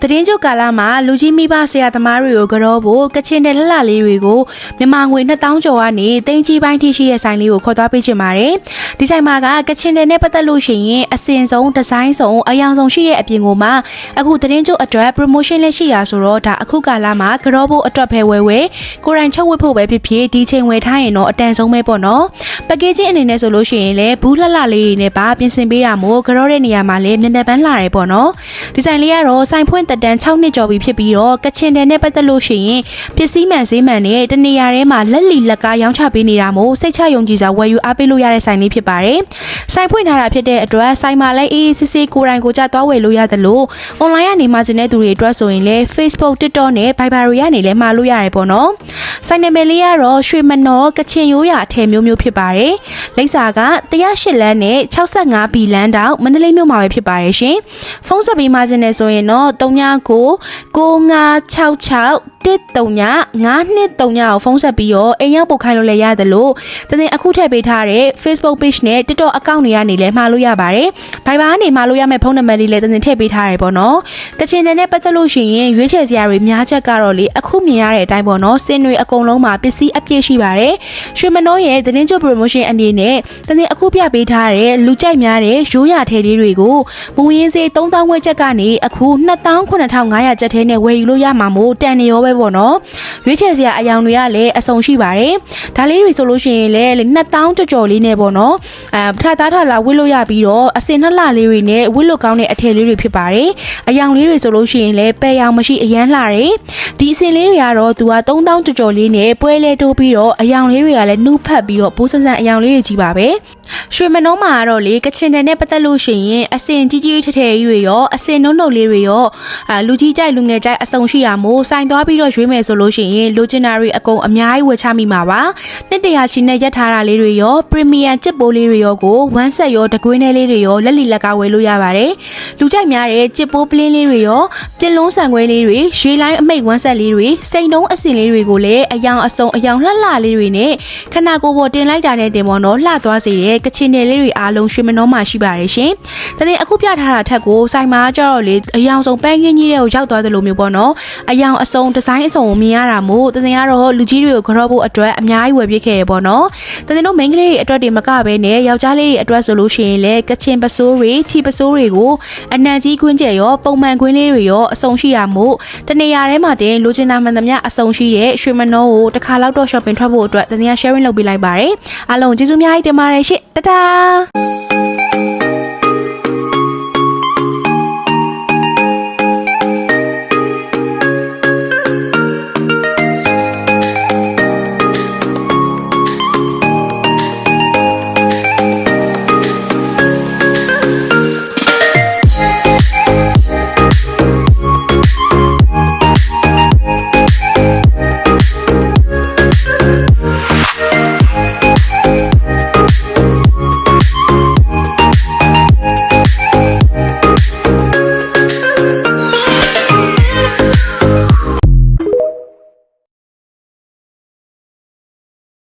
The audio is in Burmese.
သတင်းကြိုကာလာမှာလူကြီးမိဘဆရာသမားတွေကိုကြောဖို့ကချင်တဲ့လက်လာလေးတွေကိုမြန်မာငွေ2000ကျော်ကနေတင်းကြီးပိုင်းထိရှိတဲ့ဆိုင်လေးကိုခေါ်သွားပေးချင်ပါတယ်ဒီဆိုင်မှာကကချင်တဲ့နဲ့ပတ်သက်လို့ရှိရင်အစင်ဆုံးဒီဇိုင်းဆုံးအယောင်ဆုံးရှိတဲ့အပြင်ကိုမှအခုသတင်းကြိုအတွက် promotion လေးရှိတာဆိုတော့ဒါအခုကာလာမှာကြောဖို့အတွက်ပဲဝယ်ကိုရိုင်းချုပ်ဝတ်ဖို့ပဲဖြစ်ဖြစ်ဒီချိန်ဝယ်ထားရင်တော့အတန်ဆုံးပဲပေါ့နော်ပက်ကေးဂျင်းအနေနဲ့ဆိုလို့ရှိရင်လည်းဘူးလှလှလေးတွေနဲ့ပါပြင်ဆင်ပေးတာမို့ကြောတဲ့နေရာမှာလည်းမျက်နှာပန်းလာတယ်ပေါ့နော်ဒီဆိုင်လေးကတော့ဆိုင်ဖွင့်တက်တန်း6နှစ်ကျော်ပြီဖြစ်ပြီးတော့ကချင်တဲ့နဲ့ပတ်သက်လို့ရှိရင်ပစ္စည်းမှန်ဈေးမှန်နဲ့တနေရာထဲမှာလက်လီလက်ကားရောင်းချပေးနေတာမို့စိတ်ချယုံကြည်စွာဝယ်ယူအားပေးလို့ရတဲ့ဆိုင်လေးဖြစ်ပါတယ်ဆိုင်ဖွင့်ထားတာဖြစ်တဲ့အတွက်ဆိုင်မှာလည်းအေးစစ်စစ်ကိုယ်တိုင်ကိုကြသွားဝယ်လို့ရတယ်လို့ online ကနေမှကျင်တဲ့သူတွေအတွက်ဆိုရင်လည်း Facebook TikTok နဲ့ Viber တွေကနေလည်းမှာလို့ရတယ်ပေါ့နော်ဆိုင်နာမည်လေးကတော့ရွှေမနောကချင်ရိုးရာအထည်မျိုးဖြစ်ပါတယ်လိပ်စာက108လမ်းနဲ့65ဘီလမ်းတောင်မန္တလေးမြို့မှာပဲဖြစ်ပါတယ်ရှင်ဖုန်းဆက်ပြီးမှကျင်နေဆိုရင်တော့399566 1399239ကိုဖုန်းဆက်ပြီးတော့အိမ်ရောက်ပို့ခိုင်းလို့လည်းရတယ်လို့တင်အခုထည့်ပေးထားတဲ့ Facebook page နဲ့ TikTok account တွေကနေလည်းမှာလို့ရပါတယ်။ Viber ကနေမှာလို့ရမယ့်ဖုန်းနံပါတ်လေးလည်းတင်ထည့်ပေးထားတယ်ပေါ့နော်။ကချင်နယ်နဲ့ပတ်သက်လို့ရှိရင်ရွေးချယ်စရာတွေများချက်ကတော့လေအခုမြင်ရတဲ့အတိုင်းပေါ့နော်။စင်တွေအကုန်လုံးမှာပစ္စည်းအပြည့်ရှိပါတယ်။ရွှေမနှောရဲ့သတင်းကြို promotion အနေနဲ့တင်အခုပြပေးထားတဲ့လူကြိုက်များတဲ့ရိုးရာထဲလေးတွေကိုမူရင်းစေး3000ဝက်ချက်ကနေအခု29500ချက်ထဲနဲ့ဝယ်ယူလို့ရမှာမို့တန်နေရောပဲပေါ့နော်ရွေးချယ်စရာအယောင်တွေကလည်းအဆုံရှိပါတယ်ဒါလေးတွေဆိုလို့ရှိရင်လည်း2000ကျော်လေးနဲ့ပေါ့နော်ထသားထလာဝစ်လို့ရပြီးတော့အစင်နှစ်လလေးတွေနဲ့ဝစ်လို့ကောင်းတဲ့အထည်လေးတွေဖြစ်ပါတယ်အယောင်လေးတွေဆိုလို့ရှိရင်လည်းပယ်ရောင်မရှိအရန်လှတယ်ဒီအစင်လေးတွေကတော့သူက3000ကျော်လေးနဲ့ပွဲလဲတိုးပြီးတော့အယောင်လေးတွေကလည်းနှုတ်ဖက်ပြီးတော့ဘိုးဆန်ဆန်အယောင်လေးတွေကြီးပါပဲရွှေမနှောမှာကတော့လေကချင်တဲ့နဲ့ပတ်သက်လို့ရှိရင်အစင်ကြီးကြီးထထကြီးတွေရောအစင်နှုတ်နှုတ်လေးတွေရောလူကြီးကြိုက်လူငယ်ကြိုက်အဆုံရှိရမို့စိုင်းသွားပြီးတော့ရွေးမယ်ဆိုလို့ရှိရင်လိုချင်တာတွေအကုန်အများကြီးဝယ်ချမိမှာပါနှစ်တရာချီနဲ့ရက်ထားတာလေးတွေရောပရီမီယံချစ်ပိုးလေးတွေရောကိုဝမ်းဆက်ရောတကွင်းထဲလေးတွေရောလက်လီလက်ကဝယ်လို့ရပါတယ်လူကြိုက်များတဲ့ချစ်ပိုးပလင်းလေးတွေရောပြင်းလုံးဆန်ခွဲလေးတွေရေလိုင်းအမိတ်ဝမ်းဆက်လေးတွေစိန်တုံးအစင်လေးတွေကိုလည်းအယောင်အစုံအယောင်လှလှလေးတွေနဲ့ခဏကိုပေါ်တင်လိုက်တာနဲ့တင်ပေါ်တော့လှသွားစေတဲ့ကချင်နယ်လေးတွေအားလုံးရွှေမနှောမှာရှိပါတယ်ရှင်တဲ့အခုပြထားတာထက်ကိုဆိုင်မှာကြတော့လေအယောင်စုံပန်းကင်းကြီးတွေကိုရောက်သွားတယ်လို့မျိုးပေါ့နော်အယောင်အစုံဒီဇိုင်းအစုံကိုမြင်ရတာမို့တင်ကတော့လူကြီးတွေကိုကြောဖို့အတွက်အများကြီးဝယ်ပြစ်ခဲ့ရပေါ့နော်တင်တို့မိန်းကလေးတွေအတွက်တွေမကဘဲနဲ့ယောက်ျားလေးတွေအတွက်ဆိုလို့ရှိရင်လည်းကချင်ပစိုးတွေချီပစိုးတွေကိုအနံကြီးကွင်းကျဲရောပုံမှန်ကွင်းလေးတွေရောအစုံရှိတာမို့တနေရာထဲမှာတင်လိုချင်တာမှန်သမျှအစုံရှိတဲ့ရွှေမနှောကိုတစ်ခါလောက်တော့ shopping ထွက်ဖို့အတွက်တင် sharing လုပ်ပေးလိုက်ပါတယ်အားလုံးကျေးဇူးများကြီးတင်ပါတယ်ရှင့်တတား